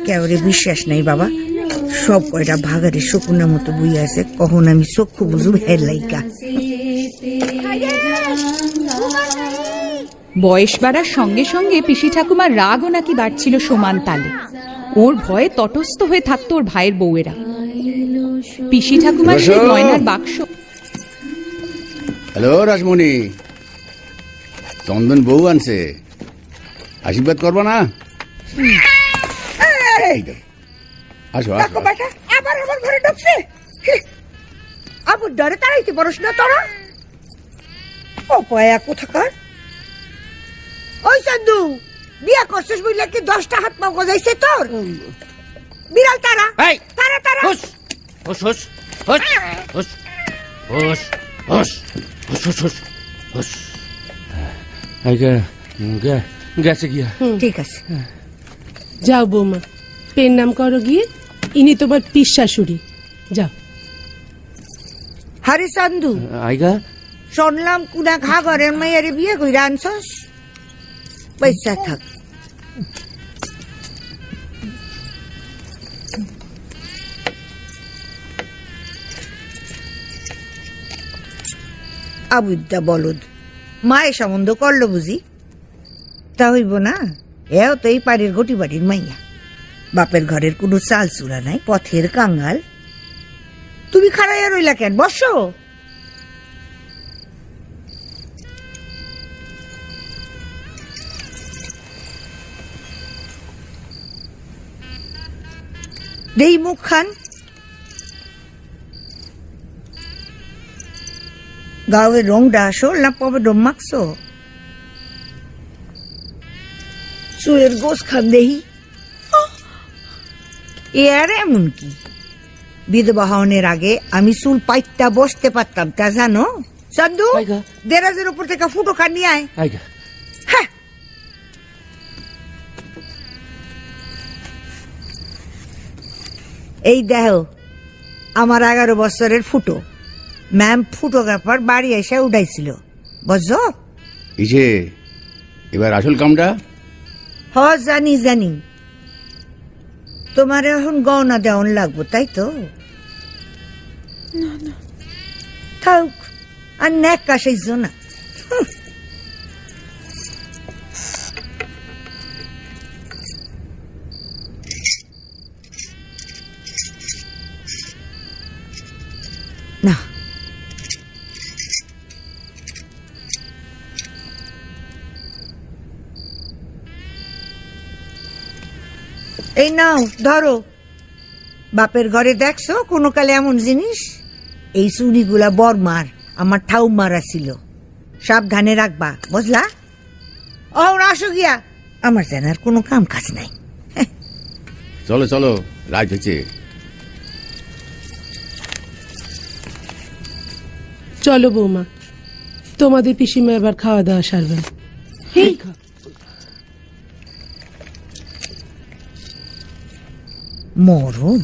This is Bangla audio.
কেউরে বিশ্বাস নাই বাবা, সব কয়টা ভাগারে শকুনের মতো বইয়া আছে, কখন আমি চক্ষু বুঝুব হের লাইকা। বয়স বাড়ার সঙ্গে সঙ্গে পিসি ঠাকুমার রাগও নাকি বাড়ছিল সমান তালে। ওর ভয়ে তটস্থ হয়ে থাকতো ওর ভাইয়ের বউয়েরা। পিসি ঠাকুমার সেই গয়নার বাক্স। হ্যালো রাজমণি, চন্দন বউ আনছে, আশীর্বাদ করবো না? আসো আসো। আবার আমার ঘরে ঢুকছে, আবুর ডরে তাড়াইতে পারস না তোরা? ও পায়া কোথাকার। ওই চান্দু, বিয়া করছিস বুঝলে কি 10টা হাত পা গজাইছে তোর? বিড়াল তারা তারা তারা। হুস হুস হুস হুস হুস হুস হুস হুস হুস হুস। গেছে গিয়া। ঠিক আছে, যাও বৌমা, পেন নাম করো গিয়ে, ইনি তোমার পিস শাশুড়ি, যাও। হারি চান্দু, আইগা শুনলাম কুনা ঘা ঘরের মেয়েরে বিয়ে কইরা আনছস, পয়সা থাক। আবুদ্দা বলদ, মায়ে সম্বন্ধ করলো বুঝি? তা হইব না, এও তো এই পাড়ের ঘটি বাড়ির মাইয়া, বাপের ঘরের কোনো চাল চুলা নাই, পথের কাঙ্গাল। তুমি খাড়াইয়া রইলা কেন, বসো। দেই মুখ খান। গাওয়ের রংটা আসল না পবে ডম মাখছো? চুলের গোস খান দেহি। এর এমন কি, বিধবা হওয়ার আগে আমি চুল পাইটটা বসতে পারতাম, তা জানো? চান্দু, দেরাজের উপর থেকে ফুটো খান নিয়ে আয়। হ্যাঁ, এই দেহ আমার 11 বছরের ফুটো, ম্যাম ফটোগ্রাফার বাড়ি এসে উঠাইছিল, বুঝছো? ইসে এবার আসল কামটা। হ জানি জানি, তোমার এখন গহনা দেওয়ান লাগবো, তাই তো? থাক, আর নেক কাশাইছ না। না, এই নাও ধরো। বাপের ঘরে দেখছো কোনো কালে এমন জিনিস? এই চুড়িগুলা বরমার, আমার ঠাউমারা ছিল, সাবধানে রাখবা, বুঝলা? ও আসো গিয়া, আমার জানার কোনো কাম কাজ নাই। চলো চলো, রাত হয়েছে। চলো বৌমা, তোমাদের পিসিমা এবার খাওয়া দাওয়া সারবেন। মরণ